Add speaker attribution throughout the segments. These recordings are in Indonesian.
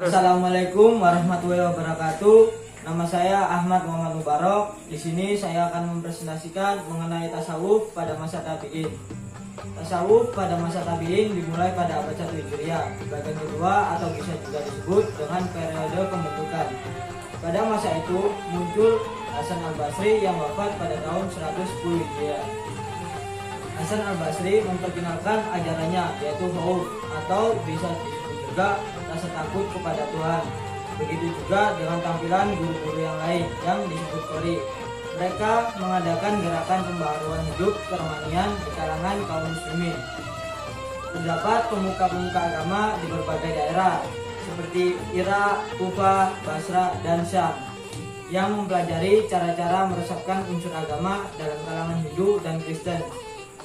Speaker 1: Assalamualaikum warahmatullahi wabarakatuh. Nama saya Ahmad Muhammad Mubarok. Di sini saya akan mempresentasikan mengenai tasawuf pada masa tabi'in. Tasawuf pada masa tabi'in dimulai pada abad 1 Hijriah, bagian kedua atau bisa juga disebut dengan periode pembentukan. Pada masa itu muncul Hasan Al-Basri yang wafat pada tahun 110 Hijriah. Hasan Al-Basri memperkenalkan ajarannya yaitu khauf atau bisa disebut juga rasa takut kepada Tuhan. Begitu juga dengan tampilan guru-guru yang lain yang disebut qori. Mereka mengadakan gerakan pembaharuan hidup kerohanian di kalangan kaum muslimin. Terdapat pemuka-pemuka agama di berbagai daerah seperti Irak, Kufah, Basra, dan Syam yang mempelajari cara-cara meresapkan unsur agama dalam kalangan Hindu dan Kristen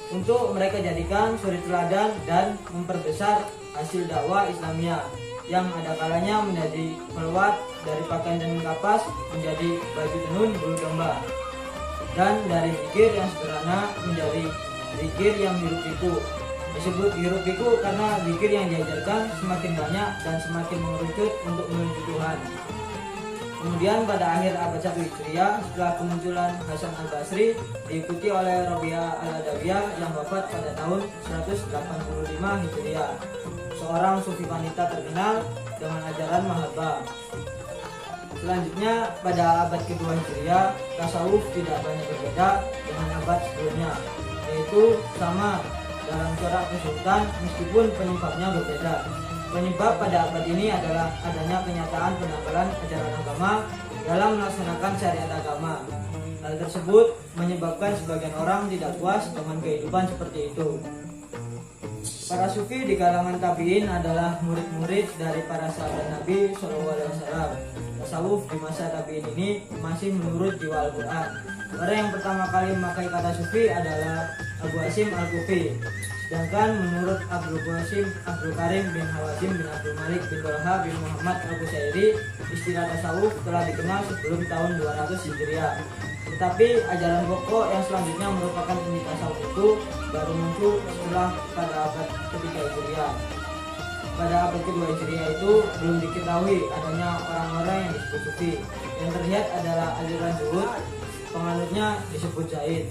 Speaker 1: untuk mereka jadikan suri teladan dan memperbesar hasil dakwah Islamiyah yang ada kalanya menjadi pelwat dari pakaian dan kapas menjadi baju tenun bulu domba, dan dari zikir yang sederhana menjadi zikir yang hiruk pikuk. Disebut hiruk pikuk karena zikir yang diajarkan semakin banyak dan semakin mengerucut untuk menuju Tuhan. Kemudian pada akhir abad 1 Hijriah, setelah kemunculan Hasan Al-Basri diikuti oleh Rabi'ah Al-Adawiyah yang wafat pada tahun 185 Hijriah, seorang sufi wanita terkenal dengan ajaran mahabbah. Selanjutnya pada abad kedua Hijriah, tasawuf tidak banyak berbeda dengan abad sebelumnya, yaitu sama dalam corak kesultan meskipun penyebabnya berbeda. Penyebab pada abad ini adalah adanya kenyataan penanggalan ajaran agama dalam melaksanakan syariat agama. Hal tersebut menyebabkan sebagian orang tidak puas dengan kehidupan seperti itu. Para sufi di kalangan tabi'in adalah murid-murid dari para sahabat Nabi SAW. Tasawuf di masa tabi'in ini masih menurut jiwa Al-Quran. Orang yang pertama kali memakai kata sufi adalah Abu Hasyim Al-Kufi. Sedangkan menurut Abdul Qasim Abdul Karim bin Hawazim bin Abdul Malik bin Talha bin Muhammad Al-Qusairi, istilah tasawuf telah dikenal sebelum tahun 200 Hijriah. Tetapi ajaran pokok yang selanjutnya merupakan inti tasawuf itu baru muncul setelah pada abad ketiga Hijriah. Pada abad kedua Hijriah itu belum diketahui adanya orang-orang yang disebut sufi. Yang terlihat adalah aliran zuhud, penganutnya disebut Zaid.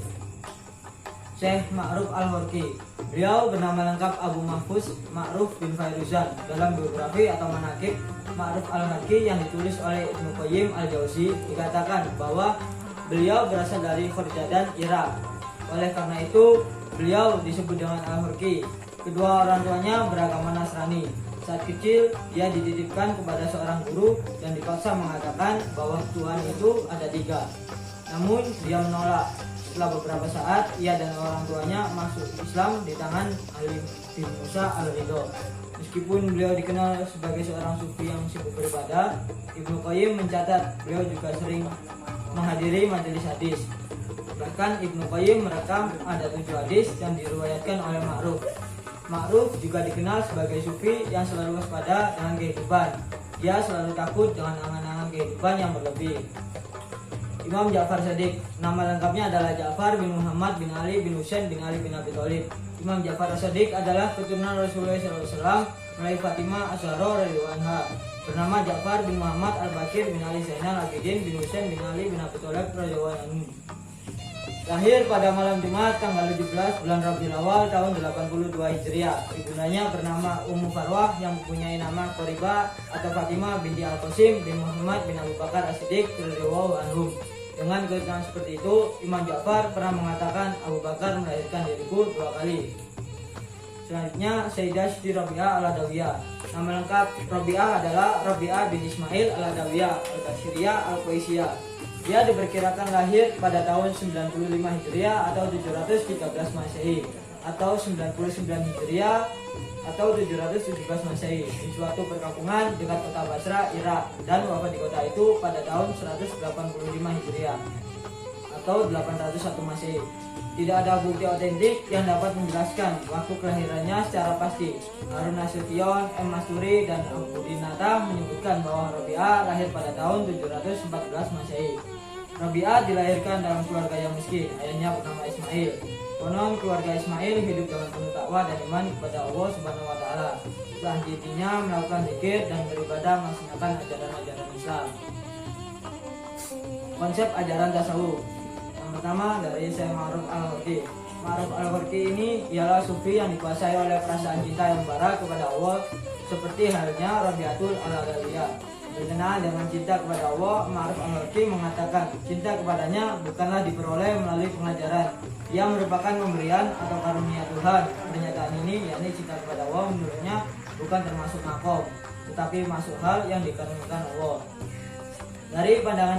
Speaker 1: Syekh Ma'ruf Al-Horki, beliau bernama lengkap Abu Mahfuz Ma'ruf bin Fairuzan. Dalam biografi atau manaqib Ma'ruf Al-Horki yang ditulis oleh Ibnu Qayyim Al-Jauzi dikatakan bahwa beliau berasal dari Khurjadan, Irak. Oleh karena itu beliau disebut dengan Al-Horki. Kedua orang tuanya beragama Nasrani. Saat kecil dia dititipkan kepada seorang guru dan dipaksa mengatakan bahwa Tuhan itu ada 3. Namun dia menolak. Setelah beberapa saat, ia dan orang tuanya masuk Islam di tangan Ali bin Musa Al-Ridho. Meskipun beliau dikenal sebagai seorang sufi yang sibuk beribadah, Ibnu Qayyim mencatat beliau juga sering menghadiri majelis hadis. Bahkan Ibnu Qayyim merekam ada 7 hadis yang diriwayatkan oleh Ma'ruf. Ma'ruf juga dikenal sebagai sufi yang selalu waspada dengan kehidupan. Dia selalu takut dengan angan-angan kehidupan yang berlebih. Imam Ja'far Shadiq, nama lengkapnya adalah Ja'far bin Muhammad bin Ali bin Husain bin Ali bin Abi Thalib. Imam Ja'far Shadiq adalah keturunan Rasulullah SAW melalui Fatimah Az-Zahra radhiyallahu anha. Bernama Ja'far bin Muhammad Al-Bakir bin Ali Zainal Abidin bin Husain bin Ali bin Abi Thalib radhiyallahu anhu. Lahir pada malam Jumat tanggal 17 bulan Rabiul Awal tahun 82 Hijriah. Ibundanya bernama Ummu Farwah yang mempunyai nama Qoriba atau Fatimah binti Al-Qasim bin Muhammad bin Abu Bakar As-Siddiq radhiyallahu anhu. Dengan keterangan seperti itu, Imam Ja'far pernah mengatakan Abu Bakar melahirkan diriku 2 kali. Selanjutnya Sayyidah Siti Rabi'ah Al-Adawiyah. Nama lengkap Rabi'ah adalah Rabi'ah bin Ismail Al-Adawiyah Al-Tasiriyah Al-Qaisiyah. Dia diperkirakan lahir pada tahun 95 Hijriah atau 713 Masehi atau 99 Hijriah atau 717 Masehi di suatu perkampungan dekat kota Basra, Irak, dan wafat di kota itu pada tahun 185 Hijriah atau 801 Masehi. Tidak ada bukti otentik yang dapat menjelaskan waktu kelahirannya secara pasti. Harun Nasution, M. Masturi, dan Abu Dinata menyebutkan bahwa Rabi'ah lahir pada tahun 714 Masehi. Rabi'ah dilahirkan dalam keluarga yang miskin. Ayahnya bernama Ismail. Konon keluarga Ismail hidup dengan penuh takwa dan iman kepada Allah Subhanahu wa taala. Selanjutnya melakukan zikir dan beribadah melaksanakan ajaran-ajaran Islam. Konsep ajaran tasawuf. Yang pertama dari Syekh Ma'ruf Al-Gharqi. Ma'ruf Al-Gharqi ini ialah sufi yang dikuasai oleh perasaan cinta yang bara kepada Allah, seperti halnya Rabi'atul Al-Adawiyah. Berkenaan dengan cinta kepada Allah, Ma'ruf Al-Gharqi mengatakan cinta kepadanya bukanlah diperoleh melalui pengajaran. Ia merupakan pemberian atau karunia Tuhan. Pernyataan ini, yakni cinta kepada Allah, menurutnya bukan termasuk makom, tetapi masuk hal yang dikaruniakan Allah. Dari pandangan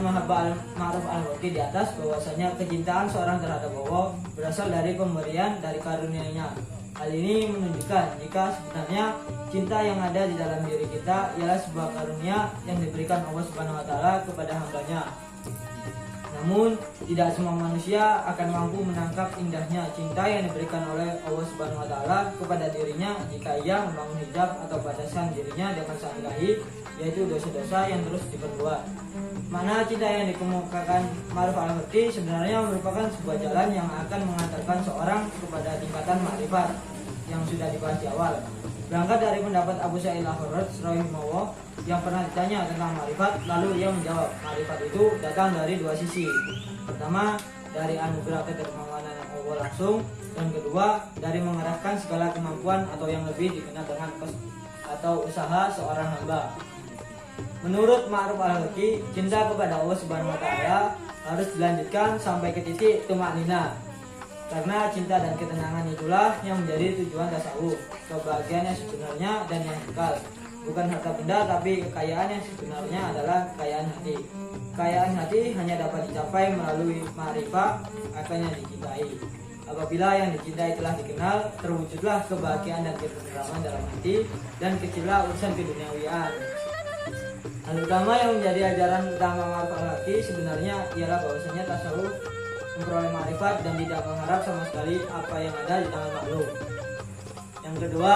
Speaker 1: Ma'ruf Al-Gharqi di atas, bahwasanya kecintaan seorang terhadap Allah berasal dari pemberian dari karunia-Nya. Hal ini menunjukkan jika sebenarnya cinta yang ada di dalam diri kita ialah sebuah karunia yang diberikan Allah Subhanahu wa taala kepada hambanya. Namun, tidak semua manusia akan mampu menangkap indahnya cinta yang diberikan oleh Allah Subhanahu wa taala kepada dirinya jika ia membangun hijab atau batasan dirinya dengan sang ilahi, yaitu dosa-dosa yang terus diperbuat. Mana cinta yang dikemukakan Ma'ruf Al-Gharqi sebenarnya merupakan sebuah jalan yang akan mengantarkan seorang kepada tingkatan makrifat yang sudah dibahas di awal. Berangkat dari pendapat Abu Sa'id Al-Khudri rahimahullah yang pernah ditanya tentang makrifat, lalu ia menjawab, makrifat itu datang dari dua sisi. Pertama, dari anugerah kedermawanan Allah langsung, dan kedua, dari mengerahkan segala kemampuan atau yang lebih dikenal dengan atau usaha seorang hamba. Menurut Ma'ruf Al-Gharqi, cinta kepada Allah Subhanahu wa taala harus dilanjutkan sampai ke titik tumaknina. Karena cinta dan ketenangan itulah yang menjadi tujuan tasawuf, kebahagiaan yang sebenarnya dan yang kekal. Bukan harta benda, tapi kekayaan yang sebenarnya adalah kekayaan hati. Kekayaan hati hanya dapat dicapai melalui ma'rifah, akan yang dicintai. Apabila yang dicintai telah dikenal, terwujudlah kebahagiaan dan ketentraman dalam hati, dan kecillah urusan keduniawian. Hal utama yang menjadi ajaran utama Ma'ruf Al-Gharqi sebenarnya ialah bahwasanya tasawuf memperoleh ma'rifat dan tidak mengharap sama sekali apa yang ada di tangan makhluk. Yang kedua,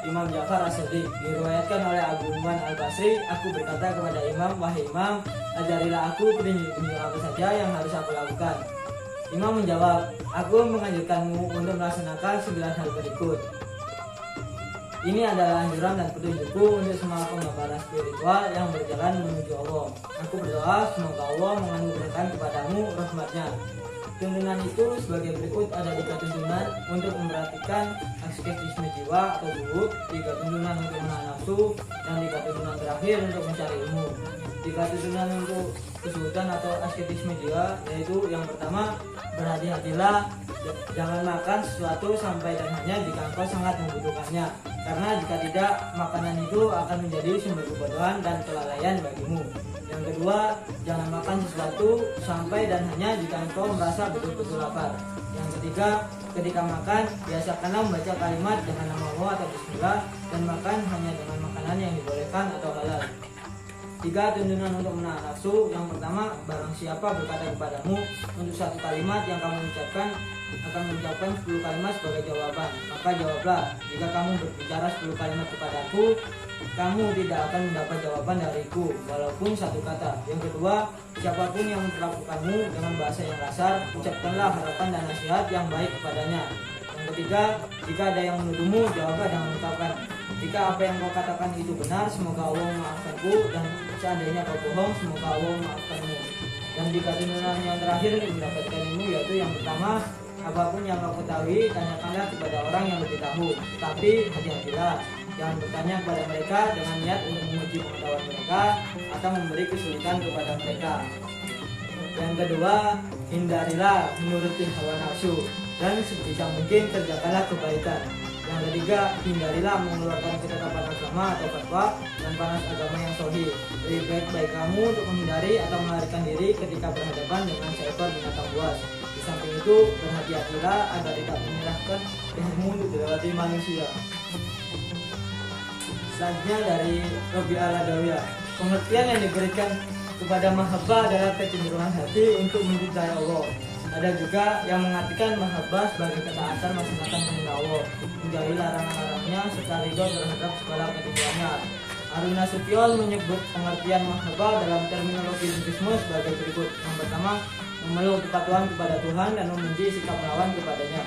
Speaker 1: Imam Ja'far As-Shadiq. Diriwayatkan oleh Abu Umman Al-Basri, aku berkata kepada Imam, wahai Imam, ajarilah aku petunjuk apa saja yang harus aku lakukan. Imam menjawab, aku menganjurkanmu untuk melaksanakan 9 hal berikut. Ini adalah anjuran dan petunjukku untuk semua penggambaran spiritual yang berjalan menuju Allah. Aku berdoa semoga Allah menganugerahkan kepadamu rahmatnya. Tuntunan itu sebagai berikut ada 3 tuntunan untuk memperhatikan asketisme jiwa atau zuhud, 3 tuntunan untuk menahan nafsu, dan 3 tuntunan terakhir untuk mencari ilmu. 3 tuntunan untuk kesulitan atau asketisme jiwa yaitu yang pertama, berhati-hatilah, jangan makan sesuatu sampai dan hanya jika engkau sangat membutuhkannya, karena jika tidak, makanan itu akan menjadi sumber kebodohan dan kelalaian bagimu. Yang kedua, jangan makan sesuatu sampai dan hanya jika engkau merasa betul-betul lapar. Yang ketiga, ketika makan, biasakanlah membaca kalimat dengan nama Allah atau Bismillah, dan makan hanya dengan makanan yang dibolehkan atau halal. 3 tuntunan untuk menahan nafsu. Yang pertama, barang siapa berkata kepadamu untuk 1 kalimat yang kamu ucapkan akan mengucapkan 10 kalimat sebagai jawaban, maka jawablah. Jika kamu berbicara 10 kalimat kepadaku, kamu tidak akan mendapat jawaban dariku walaupun 1 kata. Yang kedua, siapapun yang memperlakukanmu dengan bahasa yang kasar, ucapkanlah harapan dan nasihat yang baik kepadanya. Yang ketiga, jika ada yang menuduhmu, jawablah dengan ungkapan, jika apa yang kau katakan itu benar, semoga Allah memaafkanku, dan seandainya kau bohong, semoga Allah memaafkanmu. Dan 3 tuntunan yang terakhir untuk mendapatkan ilmu yaitu yang pertama, apapun yang kau ketahui, tanyakanlah kepada orang yang lebih tahu. Tapi hati-hatilah, jangan bertanya kepada mereka dengan niat untuk menguji pengetahuan mereka atau memberi kesulitan kepada mereka. Yang kedua, hindarilah menuruti hawa nafsu, dan sebisa mungkin kerjakanlah kebaikan. Yang ketiga, hindarilah mengeluarkan ketetapan agama atau fatwa dan panas agama yang sahih. Lebih baik baik kamu untuk menghindari atau melarikan diri ketika berhadapan dengan seekor binatang buas. Di samping itu, berhati-hatilah agar tidak menyerahkan lehermu untuk dilewati manusia. Selanjutnya dari Rabi' Al-Adawiyah, pengertian yang diberikan kepada mahabbah adalah kecenderungan hati untuk mencintai Allah. Ada juga yang mengartikan mahabbah sebagai ketaatan melaksanakan perintah Allah, menjauhi larangan-larangannya serta ridho terhadap segala ketentuannya. Harun Nasution menyebut pengertian mahabbah dalam terminologi Buddhisme sebagai berikut. Yang pertama, memeluk kepatuhan kepada Tuhan dan membenci sikap melawan kepadanya.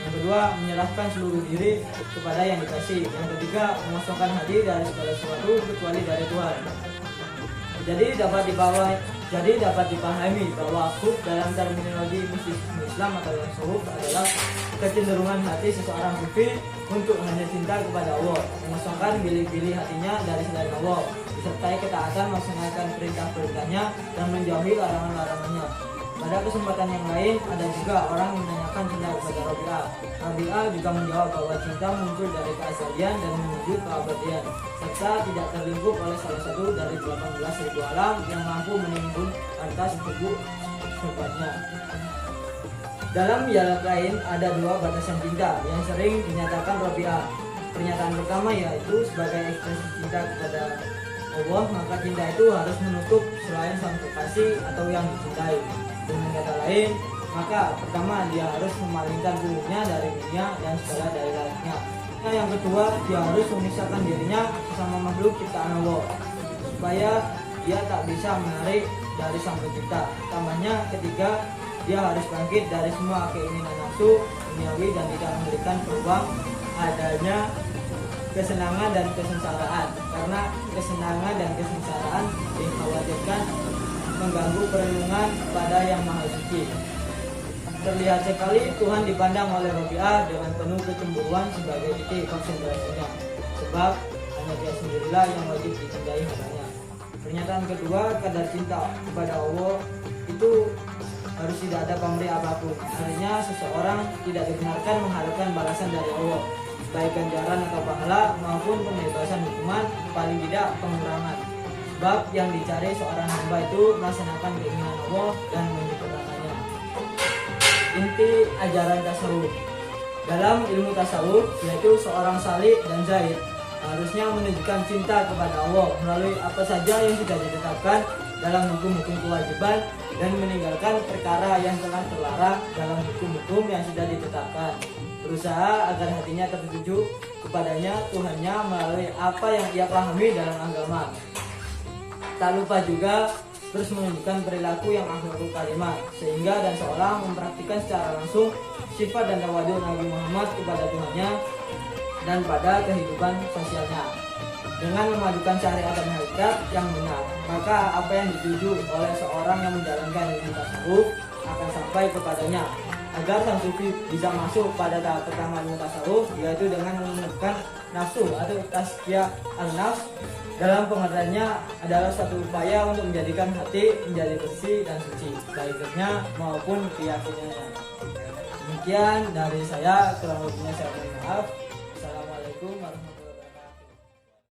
Speaker 1: Yang kedua, menyerahkan seluruh diri kepada yang dikasih. Yang ketiga, mengosongkan hati dari segala sesuatu kecuali dari Tuhan. Jadi dapat dipahami bahwa hub dalam terminologi mistisisme Islam atau tasawuf adalah kecenderungan hati seseorang sufi untuk hanya cinta kepada Allah, mengosongkan bilik-bilik hatinya dari selain Allah, disertai ketaatan melaksanakan perintah-perintahnya dan menjauhi larangan-larangannya. Pada kesempatan yang lain, ada juga orang yang menanyakan cinta kepada Rabi'ah. Rabi'ah juga menjawab bahwa cinta muncul dari keasalian dan menuju keabadian, serta tidak terlingkup oleh salah satu dari 18.000 alam yang mampu menimbun harta sebanyak. Dalam dialog lain, ada dua batasan cinta yang sering dinyatakan Rabi'ah. Pernyataan pertama yaitu sebagai ekspresi cinta kepada Allah, maka cinta itu harus menutup selain sang kekasih atau yang dicintai. Dengan kata lain, maka pertama dia harus memalingkan tubuhnya dari dunia dan segala daerahnya. Nah, yang kedua, dia harus memisahkan dirinya sesama makhluk ciptaan Allah, supaya dia tak bisa menarik dari sang pencipta. Tambahnya ketiga, dia harus bangkit dari semua keinginan nafsu duniawi dan tidak memberikan peluang adanya kesenangan dan kesengsaraan, karena kesenangan dan kesengsaraan dikhawatirkan mengganggu perlindungan pada yang maha suci. Terlihat sekali Tuhan dipandang oleh Rabi'ah dengan penuh kecemburuan sebagai titik konsentrasinya, sebab hanya dia sendirilah yang wajib dicintai hambanya. Pernyataan kedua, kadar cinta kepada Allah itu harus tidak ada pamrih apapun. Artinya seseorang tidak dibenarkan mengharapkan balasan dari Allah, baik ganjaran atau pahala maupun pembebasan hukuman, paling tidak pengurangan. Sebab yang dicari seorang hamba itu melaksanakan keinginan Allah dan menyempurnakannya. Inti ajaran tasawuf. Dalam ilmu tasawuf, yaitu seorang salik dan zaid harusnya menunjukkan cinta kepada Allah melalui apa saja yang sudah ditetapkan dalam hukum-hukum kewajiban dan meninggalkan perkara yang telah terlarang dalam hukum-hukum yang sudah ditetapkan. Berusaha agar hatinya tertuju kepadanya Tuhannya melalui apa yang ia pahami dalam agama. Tak lupa juga terus menunjukkan perilaku yang akhlakul karimah, sehingga dan seorang mempraktikkan secara langsung sifat dan tawadhu Nabi Muhammad kepada Tuhannya dan pada kehidupan sosialnya. Dengan memadukan syariat dan hakikat yang benar, maka apa yang dituju oleh seorang yang menjalankan ilmu tasawuf akan sampai kepadanya. Agar sang sufi bisa masuk pada tahap pertama ilmu tasawuf, yaitu dengan menumbuhkan nafsu atau tazkiyah an-nafs. Dalam pengertiannya adalah satu upaya untuk menjadikan hati menjadi bersih dan suci, baik zahirnya maupun keyakinannya. Demikian dari saya, kurang lebihnya saya mohon maaf. Assalamualaikum warahmatullahi wabarakatuh.